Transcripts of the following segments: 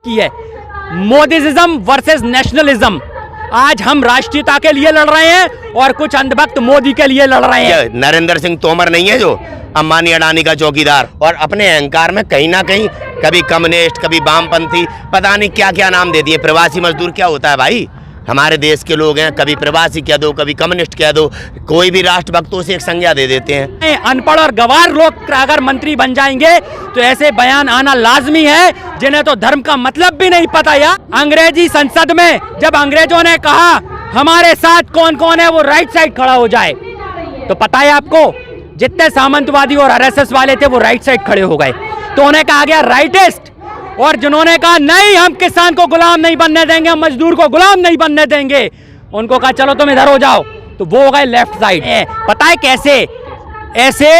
की है, मोदीज़िज्म versus nationalism. आज हम राष्ट्रीयता के लिए लड़ रहे हैं और कुछ अंधभक्त मोदी के लिए लड़ रहे हैं। नरेंद्र सिंह तोमर नहीं है जो अंबानी अडानी का चौकीदार, और अपने अहंकार में कहीं ना कहीं कभी कम्युनिस्ट कभी वामपंथी पता नहीं क्या क्या नाम दे दिए। प्रवासी मजदूर क्या होता है भाई? हमारे देश के लोग हैं, कभी प्रवासी कह दो कभी कम्युनिस्ट कह दो, कोई भी राष्ट्रभक्तों से एक संज्ञा दे देते हैं। अनपढ़ और गवार लोग अगर मंत्री बन जाएंगे तो ऐसे बयान आना लाजमी है जिन्हें तो धर्म का मतलब भी नहीं पता। यार अंग्रेजी संसद में जब अंग्रेजों ने कहा हमारे साथ कौन कौन है वो राइट साइड खड़ा हो जाए, तो पता है आपको जितने सामंतवादी और आरएसएस वाले थे वो राइट साइड खड़े हो गए। तो उन्हें कहा गया राइटिस्ट, और जिन्होंने कहा नहीं हम किसान को गुलाम नहीं बनने देंगे, हम मजदूर को गुलाम नहीं बनने देंगे, उनको कहा चलो तुम इधर हो जाओ, तो वो हो गए लेफ्ट साइड। पता है कैसे? ऐसे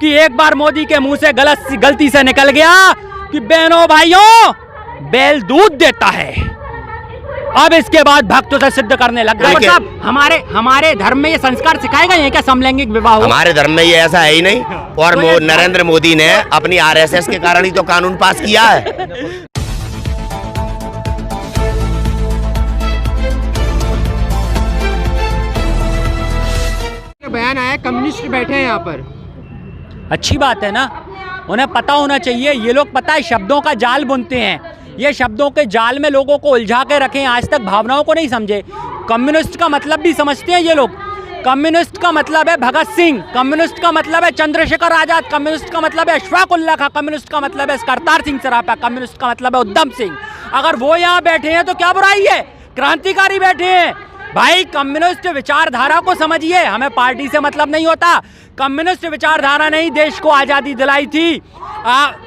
कि एक बार मोदी के मुंह से गलती से निकल गया कि बहनों भाइयों बैल दूध देता है। अब इसके बाद भक्त उसे सिद्ध करने लग गए। हमारे धर्म में ये संस्कार सिखाए गए हैं क्या समलैंगिक विवाह? हमारे धर्म में ये ऐसा है ही नहीं, और नरेंद्र मोदी ने अपनी आरएसएस के कारण ही तो कानून पास किया है। बयान आया कम्युनिस्ट बैठे हैं यहाँ पर, अच्छी बात है ना, उन्हें पता होना चाहिए। ये लोग पता है शब्दों का जाल बुनते हैं, ये शब्दों के जाल में लोगों को उलझा के रखें, आज तक भावनाओं को नहीं समझे। कम्युनिस्ट का मतलब भी समझते हैं ये लोग। कम्युनिस्ट का मतलब है भगत सिंह, कम्युनिस्ट का मतलब है चंद्रशेखर आजाद, कम्युनिस्ट का मतलब है अशफाक उल्ला खां, कम्युनिस्ट का मतलब है करतार सिंह सराफा, कम्युनिस्ट का मतलब है उधम सिंह। अगर वो यहाँ बैठे हैं तो क्या बुराई है? क्रांतिकारी बैठे हैं भाई। कम्युनिस्ट विचारधारा को समझिए, हमें पार्टी से मतलब नहीं होता। कम्युनिस्ट विचारधारा ने ही देश को आज़ादी दिलाई थी।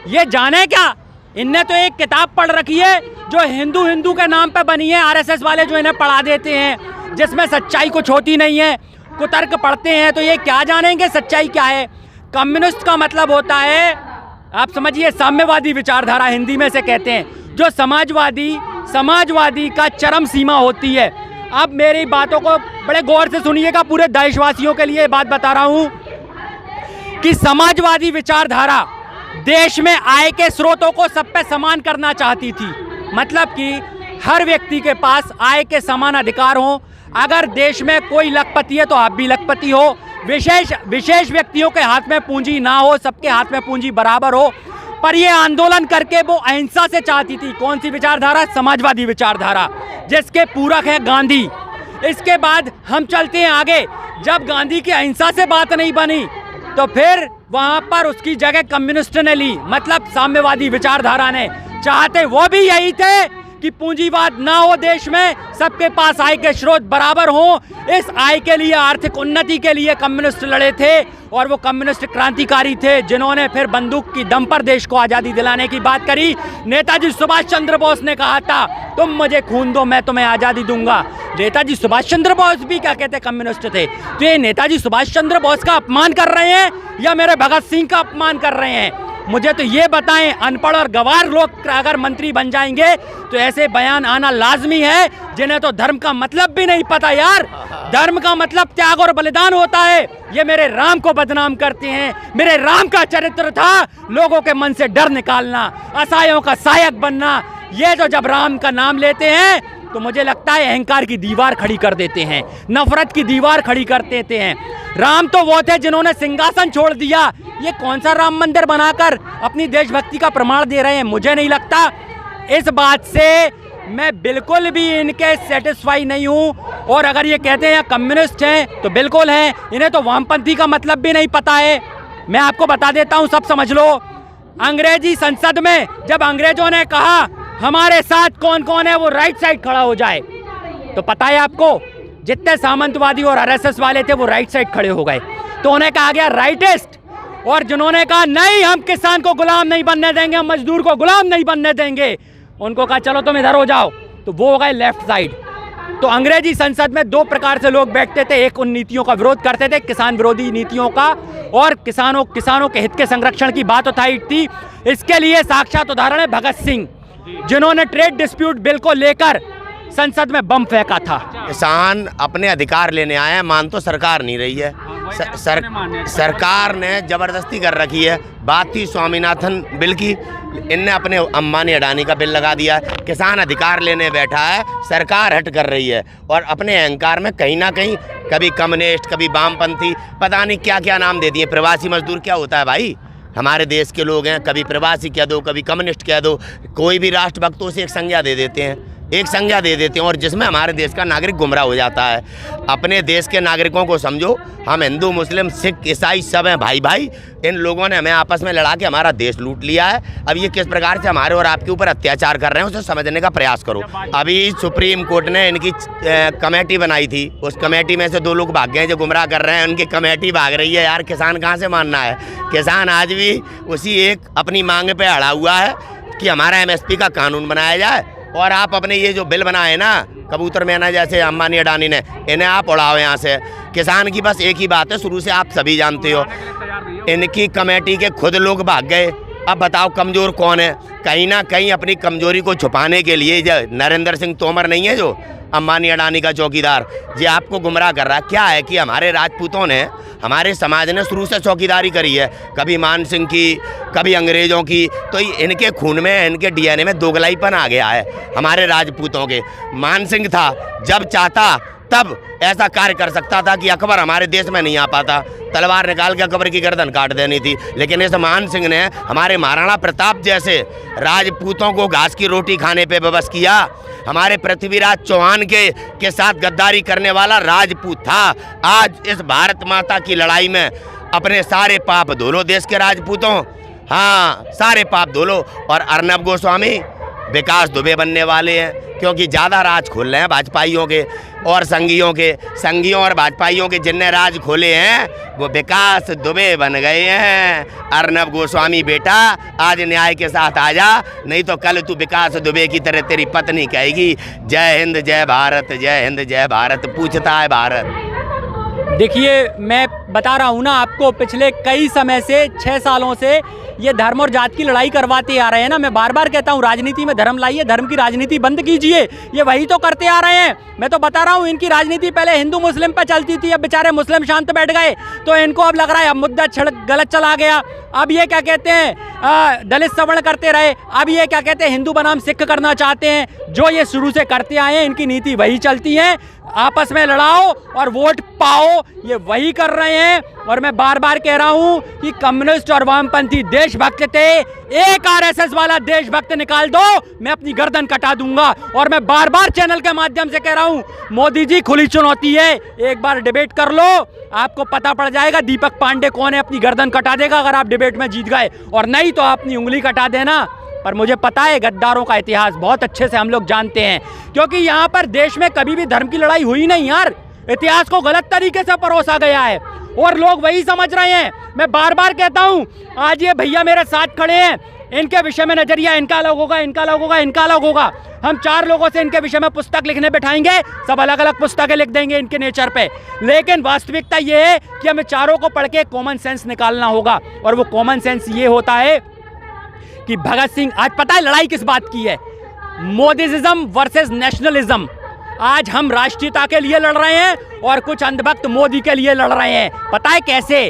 ये जाने क्या, इनने तो एक किताब पढ़ रखी है जो हिंदू के नाम पे बनी है, आरएसएस वाले जो इन्हें पढ़ा देते हैं, जिसमें सच्चाई कुछ होती नहीं है, कुतर्क पढ़ते हैं, तो ये क्या जानेंगे सच्चाई क्या है। कम्युनिस्ट का मतलब होता है, आप समझिए, साम्यवादी विचारधारा हिंदी में से कहते हैं, जो समाजवादी का चरम सीमा होती है। अब मेरी बातों को बड़े गौर से सुनिएगा, पूरे देशवासियों के लिए बात बता रहा हूं कि समाजवादी विचारधारा देश में आय के स्रोतों को सब पे समान करना चाहती थी। मतलब कि हर व्यक्ति के पास आय के समान अधिकार हो। अगर देश में कोई लखपति है तो आप भी लखपति हो। विशेष व्यक्तियों के हाथ में पूंजी ना हो, सबके हाथ में पूंजी बराबर हो। पर ये आंदोलन करके वो अहिंसा से चाहती थी। कौन सी विचारधारा? समाजवादी विचारधारा, जिसके पूरक है गांधी। इसके बाद हम चलते हैं आगे। जब गांधी की अहिंसा से बात नहीं बनी तो फिर वहां पर उसकी जगह कम्युनिस्ट ने ली, मतलब साम्यवादी विचारधारा ने। चाहते वो भी यही थे कि पूंजीवाद ना हो देश में, सबके पास आय के स्रोत बराबर हों। इस आय के लिए, आर्थिक उन्नति के लिए कम्युनिस्ट लड़े थे, और वो कम्युनिस्ट क्रांतिकारी थे जिन्होंने फिर बंदूक की दम पर देश को आज़ादी दिलाने की बात करी। नेताजी सुभाष चंद्र बोस ने कहा था तुम मुझे खून दो मैं तुम्हें आज़ादी दूंगा। नेताजी सुभाष चंद्र बोस भी क्या कहते, कम्युनिस्ट थे। तो ये नेताजी सुभाष चंद्र बोस का अपमान कर रहे हैं या मेरे भगत सिंह का अपमान कर रहे हैं? मुझे तो ये बताएं, अनपढ़ और गवार लोग अगर मंत्री बन जाएंगे तो ऐसे बयान आना लाजमी है जिन्हें तो धर्म का मतलब भी नहीं पता। यार धर्म का मतलब त्याग और बलिदान होता है। ये मेरे राम को बदनाम करते हैं। मेरे राम का चरित्र था लोगों के मन से डर निकालना, असहायों का सहायक बनना। ये जो जब राम का नाम लेते हैं तो मुझे लगता है अहंकार की दीवार खड़ी कर देते हैं, नफरत की दीवार खड़ी कर देते हैं। राम तो वो थे जिन्होंने सिंहासन छोड़ दिया। ये कौन सा राम मंदिर बनाकर अपनी देशभक्ति का प्रमाण दे रहे हैं? मुझे नहीं लगता। इस बात से मैं बिल्कुल भी इनके सेटिस्फाई नहीं हूं। और अगर ये कहते हैं कम्युनिस्ट हैं तो बिल्कुल हैं, इन्हें तो वामपंथी का मतलब भी नहीं पता है। मैं आपको बता देता हूं, सब समझ लो। अंग्रेजी संसद में जब अंग्रेजों ने कहा हमारे साथ कौन कौन है वो राइट साइड खड़ा हो जाए, तो पता है आपको जितने सामंतवादी और आरएसएस वाले थे वो राइट साइड खड़े हो गए। तो उन्हें कहा गया राइटिस्ट, और जिन्होंने कहा नहीं हम किसान को गुलाम नहीं बनने देंगे, हम मजदूर को गुलाम नहीं बनने देंगे, उनको कहा चलो तुम इधर हो जाओ, तो वो हो गए लेफ्ट साइड। तो अंग्रेजी संसद में दो प्रकार से लोग बैठते थे। एक उन नीतियों का विरोध करते थे, किसान विरोधी नीतियों का, और किसानों के हित के संरक्षण की बात उठाई थी। इसके लिए साक्षात उदाहरण है भगत सिंह, जिन्होंने ट्रेड डिस्प्यूट बिल को लेकर संसद में बम फेंका था। किसान अपने अधिकार लेने आए हैं, मान तो सरकार नहीं रही है। सरकार ने जबरदस्ती कर रखी है। बात थी स्वामीनाथन बिल की, इनने अपने अंबानी अडानी का बिल लगा दिया है। किसान अधिकार लेने बैठा है, सरकार हट कर रही है और अपने अहंकार में कहीं ना कहीं कभी कम्युनिस्ट, कभी वामपंथी, पता नहीं क्या क्या नाम दे दिए। प्रवासी मजदूर क्या होता है भाई? हमारे देश के लोग हैं, कभी प्रवासी कह दो, कभी कम्युनिस्ट कह दो, कोई भी राष्ट्रभक्तों से एक संज्ञा दे देते हैं, एक संज्ञा दे देते हैं और जिसमें हमारे देश का नागरिक गुमराह हो जाता है। अपने देश के नागरिकों को समझो, हम हिंदू, मुस्लिम, सिख, ईसाई सब हैं भाई भाई। इन लोगों ने हमें आपस में लड़ा के हमारा देश लूट लिया है। अब ये किस प्रकार से हमारे और आपके ऊपर अत्याचार कर रहे हैं, उसे समझने का प्रयास करो। अभी सुप्रीम कोर्ट ने इनकी कमेटी बनाई थी, उस कमेटी में से 2 लोग भाग गए जो गुमराह कर रहे हैं, उनकी कमेटी भाग रही है। यार किसान कहाँ से मानना है? किसान आज भी उसी एक अपनी मांग पे अड़ा हुआ है कि हमारा MSP का कानून बनाया जाए और आप अपने ये जो बिल बनाए ना कबूतर मैना जैसे अंबानी अडानी ने, इन्हें आप उड़ाओ यहाँ से। किसान की बस एक ही बात है, शुरू से आप सभी जानते हो, इनकी कमेटी के खुद लोग भाग गए। अब बताओ कमज़ोर कौन है? कहीं ना कहीं अपनी कमजोरी को छुपाने के लिए जो नरेंद्र सिंह तोमर नहीं है, जो अंबानी अडानी का चौकीदार, ये आपको गुमराह कर रहा है। क्या है कि हमारे राजपूतों ने, हमारे समाज ने शुरू से चौकीदारी करी है, कभी मान सिंह की, कभी अंग्रेज़ों की। तो इनके खून में, इनके DNA में दोगलाईपन आ गया है हमारे राजपूतों के। मान सिंह था, जब चाहता तब ऐसा कार्य कर सकता था कि अकबर हमारे देश में नहीं आ पाता, तलवार निकाल के अकबर की गर्दन काट देनी थी। लेकिन इस मान सिंह ने हमारे महाराणा प्रताप जैसे राजपूतों को घास की रोटी खाने पे विवश किया। हमारे पृथ्वीराज चौहान के साथ गद्दारी करने वाला राजपूत था। आज इस भारत माता की लड़ाई में अपने सारे पाप धो लो देश के राजपूतों, हाँ सारे पाप धो लो। और अर्नब गोस्वामी विकास दुबे बनने वाले हैं, क्योंकि ज़्यादा राज खोल रहे हैं भाजपाइयों के और संघियों और भाजपाइयों के। जिनने राज खोले हैं वो विकास दुबे बन गए हैं। अर्नब गोस्वामी बेटा आज न्याय के साथ आ जा, नहीं तो कल तू विकास दुबे की तरह तेरी पत्नी कहेगी जय हिंद जय भारत, जय हिंद जय भारत, पूछता है भारत। देखिए मैं बता रहा हूँ ना आपको, पिछले कई समय से 6 सालों से ये धर्म और जात की लड़ाई करवाते आ रहे हैं ना। मैं बार बार कहता हूँ राजनीति में धर्म लाइए, धर्म की राजनीति बंद कीजिए, ये वही तो करते आ रहे हैं। मैं तो बता रहा हूँ इनकी राजनीति पहले हिंदू मुस्लिम पे चलती थी, अब बेचारे मुस्लिम शांत बैठ गए तो इनको अब लग रहा है अब मुद्दा गलत चला गया। अब ये क्या कहते हैं दलित सवर्ण करते रहे, अब ये क्या कहते हैं हिंदू बनाम सिख करना चाहते हैं। जो ये शुरू से करते आए हैं इनकी नीति वही चलती है, आपस में लड़ाओ और वोट पाओ, ये वही कर रहे हैं। और मैं बार बार कह रहा हूं कि कम्युनिस्ट और वामपंथी देशभक्त थे, एक RSS वाला देशभक्त निकाल दो, मैं अपनी गर्दन कटा दूंगा। और मैं बार बार चैनल के माध्यम से कह रहा हूं मोदी जी खुली चुनौती है, एक बार डिबेट कर लो, आपको पता पड़ जाएगा दीपक पांडे कौन है, अपनी गर्दन कटा देगा अगर आप डिबेट में जीत गए, और नहीं तो अपनी उंगली कटा देना। पर मुझे पता है गद्दारों का इतिहास बहुत अच्छे से हम लोग जानते हैं, क्योंकि यहाँ पर देश में कभी भी धर्म की लड़ाई हुई नहीं यार, इतिहास को गलत तरीके से परोसा गया है और लोग वही समझ रहे हैं। मैं बार बार कहता हूँ, आज ये भैया मेरे साथ खड़े हैं, इनके विषय में नजरिया इनका अलग होगा, इनका अलग होगा, इनका अलग होगा। हम 4 लोगों से इनके विषय में पुस्तक लिखने बैठाएंगे, सब अलग अलग पुस्तकें लिख देंगे इनके नेचर पे। लेकिन वास्तविकता ये है कि हमें चारों को पढ़ के कॉमन सेंस निकालना होगा, और वो कॉमन सेंस ये होता है कि भगत सिंह, आज पता है लड़ाई किस बात की है, मोदीज़िज्म वर्सेस नेशनलिज्म। आज हम राष्ट्रीयता के लिए लड़ रहे हैं और कुछ अंधभक्त मोदी के लिए लड़ रहे हैं। पता है कैसे?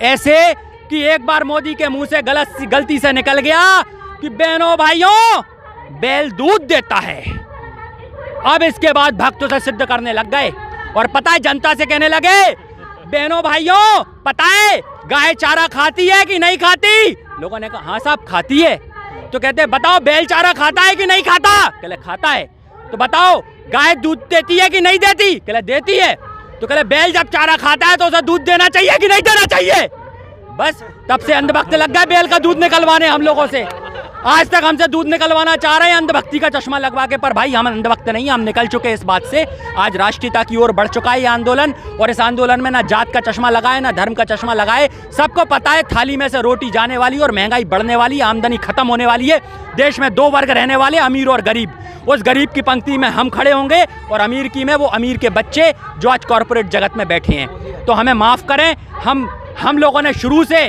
ऐसे कि एक बार मोदी के मुंह से गलती से निकल गया कि बहनों भाइयों बैल दूध देता है। अब इसके बाद भक्त उसे सिद्ध करने लग गए और पता है जनता से कहने लगे बहनों भाइयों पता है गाय चारा खाती है कि नहीं खाती? लोगों ने कहा हाँ साहब खाती है। तो कहते बताओ बैल चारा खाता है कि नहीं खाता? कहले खाता है। तो बताओ गाय दूध देती है कि नहीं देती? कहले देती है। तो कहले बैल जब चारा खाता है तो उसे दूध देना चाहिए कि नहीं देना चाहिए? बस तब से अंधभक्त लग गए बैल का दूध निकलवाने हम लोगों से। आज तक हमसे दूध निकलवाना चाह रहे हैं अंधभक्ति का चश्मा लगवा के, पर भाई हम अंधभक्त नहीं, हम निकल चुके इस बात से। आज राष्ट्रीयता की ओर बढ़ चुका है ये आंदोलन, और इस आंदोलन में ना जात का चश्मा लगाए ना धर्म का चश्मा लगाए, सबको पता है थाली में से रोटी जाने वाली और महंगाई बढ़ने वाली, आमदनी खत्म होने वाली है। देश में 2 वर्ग रहने वाले, अमीर और गरीब। उस गरीब की पंक्ति में हम खड़े होंगे और अमीर की में वो अमीर के बच्चे जो आज कॉरपोरेट जगत में बैठे हैं। तो हमें माफ़ करें, हम लोगों ने शुरू से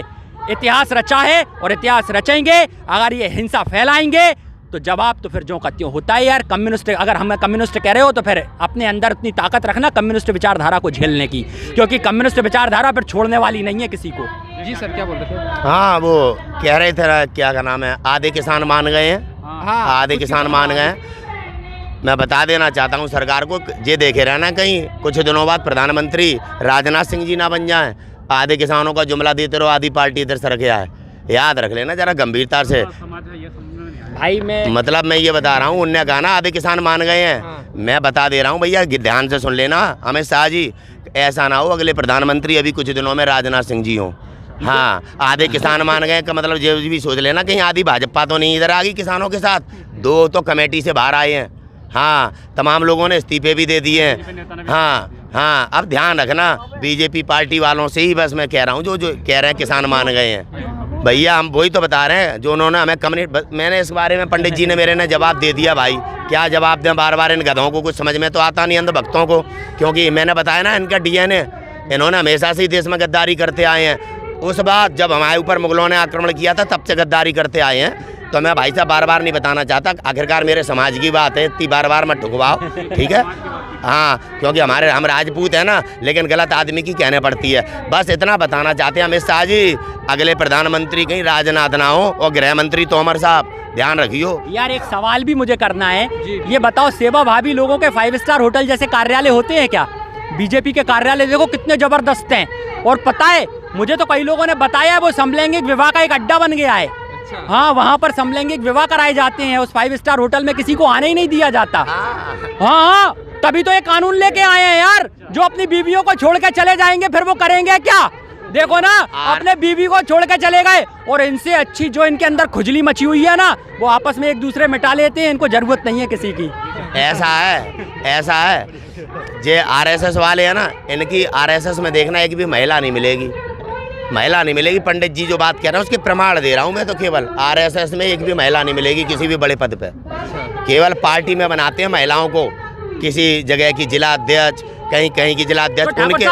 इतिहास रचा है और इतिहास रचेंगे। अगर ये हिंसा फैलाएंगे तो जवाब तो फिर जो का त्यों होता है यार। कम्युनिस्ट, अगर हमें कम्युनिस्ट कह रहे हो तो फिर अपने अंदर इतनी ताकत रखना कम्युनिस्ट विचारधारा को झेलने की, क्योंकि कम्युनिस्ट विचारधारा फिर छोड़ने वाली नहीं है किसी को। जी सर, क्या बोल रहे थे? हाँ, वो कह रहे थे क्या का नाम है, आधे किसान मान गए हैं। हाँ, आधे किसान मान गए हैं। मैं बता देना चाहता हूँ सरकार को, ये देखे रहना कहीं कुछ दिनों बाद प्रधानमंत्री राजनाथ सिंह जी ना बन जाएं। आधे किसानों का जुमला देते रहो, आधी पार्टी इधर सर गया है। याद रख लेना जरा गंभीरता से भाई। मैं ये बता रहा हूँ, उनने कहा ना आधे किसान मान गए हैं। हाँ। मैं बता दे रहा हूँ भैया, ध्यान से सुन लेना अमित शाह जी, ऐसा ना हो अगले प्रधानमंत्री अभी कुछ दिनों में राजनाथ सिंह जी हों। हाँ, आधे किसान मान गए का मतलब ये भी सोच लेना कहीं आधी भाजपा तो नहीं इधर आ गई किसानों के साथ। 2 तो कमेटी से बाहर आए हैं। हाँ, तमाम लोगों ने इस्तीफे भी दे दिए हैं। हाँ, अब ध्यान रखना बीजेपी पार्टी वालों से ही बस मैं कह रहा हूँ, जो कह रहे हैं किसान मान गए हैं। भैया हम वही तो बता रहे हैं जो उन्होंने हमें कम्युनिस्ट, मैंने इस बारे में पंडित जी ने मेरे ने जवाब दे दिया। भाई क्या जवाब दें, बार बार इन गधों को कुछ समझ में तो आता नहीं, अंधभक्तों को, क्योंकि मैंने बताया ना इनका DNA, इन्होंने हमेशा से ही देश में गद्दारी करते आए हैं। उस बात जब हमारे ऊपर मुगलों ने आक्रमण किया था तब से गद्दारी करते आए हैं। तो मैं भाई साहब बार बार नहीं बताना चाहता, आखिरकार मेरे समाज की बात है, इतनी बार बार मत ठुकवाओ, ठीक है। हाँ, क्योंकि हम राजपूत हैं ना, लेकिन गलत आदमी की कहने पड़ती है। बस इतना बताना चाहते हैं अमित शाह जी, अगले प्रधानमंत्री कहीं राजनाथ ना हो और गृह मंत्री तोमर साहब ध्यान रखियो। यार एक सवाल भी मुझे करना है, ये बताओ सेवा भावी लोगों के 5 स्टार होटल जैसे कार्यालय होते हैं क्या? बीजेपी के कार्यालय देखो कितने जबरदस्त हैं। और पता है मुझे तो कई लोगों ने बताया वो समलैंगिक विवाह का एक अड्डा बन गया है। अच्छा। हाँ, वहाँ पर समलैंगिक विवाह कराए जाते हैं। उस 5 स्टार होटल में किसी को आने ही नहीं दिया जाता। हाँ, तभी तो ये कानून लेके आए हैं यार, जो अपनी बीवियों को छोड़ के चले जाएंगे फिर वो करेंगे क्या? देखो ना, अपने बीवी को छोड़ के चले गए, और इनसे अच्छी जो इनके अंदर खुजली मची हुई है ना, वो आपस में एक दूसरे मिटा लेते हैं। इनको जरूरत नहीं है किसी की। ऐसा है जे RSS वाले हैं ना, इनकी RSS में देखना एक भी महिला नहीं मिलेगी, पंडित जी जो बात कह रहे हैं उसके प्रमाण दे रहा हूँ मैं तो। केवल RSS में एक भी महिला नहीं मिलेगी किसी भी बड़े पद पे। केवल पार्टी में बनाते हैं महिलाओं को, किसी जगह की जिला अध्यक्ष, कहीं की जिला अध्यक्ष। तो उनके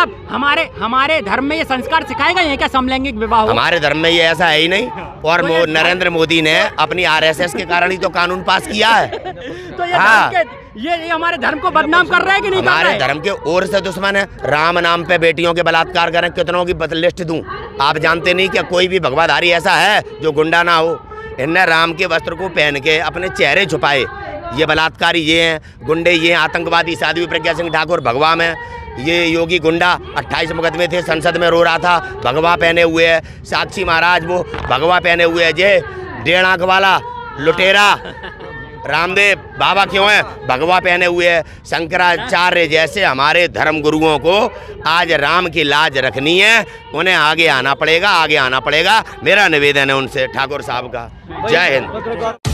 हमारे धर्म में ये संस्कार सिखाए गए हैं क्या समलैंगिक विवाह हो? हमारे धर्म में ये ऐसा है ही नहीं। और तो नरेंद्र मोदी ने अपनी RSS के कारण ही तो कानून पास किया है। तो ये हमारे धर्म को बदनाम कर रहे हैं कि नहीं? हमारे धर्म के ओर से दुश्मन है। राम नाम पे बेटियों के बलात्कार करें, कितनों की लिस्ट दूं? आप जानते नहीं कि कोई भी भगवाधारी ऐसा है जो गुंडा ना हो। इनने राम के वस्त्र को पहन के अपने चेहरे छुपाए। ये बलात्कारी ये हैं, गुंडे ये हैं, आतंकवादी साध्वी प्रज्ञा सिंह ठाकुर भगवा में, ये योगी गुंडा 28 मुकदमे थे, संसद में रो रहा था, भगवा पहने हुए है। साक्षी महाराज वो भगवा पहने हुए है। जे 1.5 आंख वाला लुटेरा रामदेव बाबा क्यों है? भगवा पहने हुए है। शंकराचार्य जैसे हमारे धर्म गुरुओं को आज राम की लाज रखनी है, उन्हें आगे आना पड़ेगा। मेरा निवेदन है उनसे ठाकुर साहब का। जय हिंद।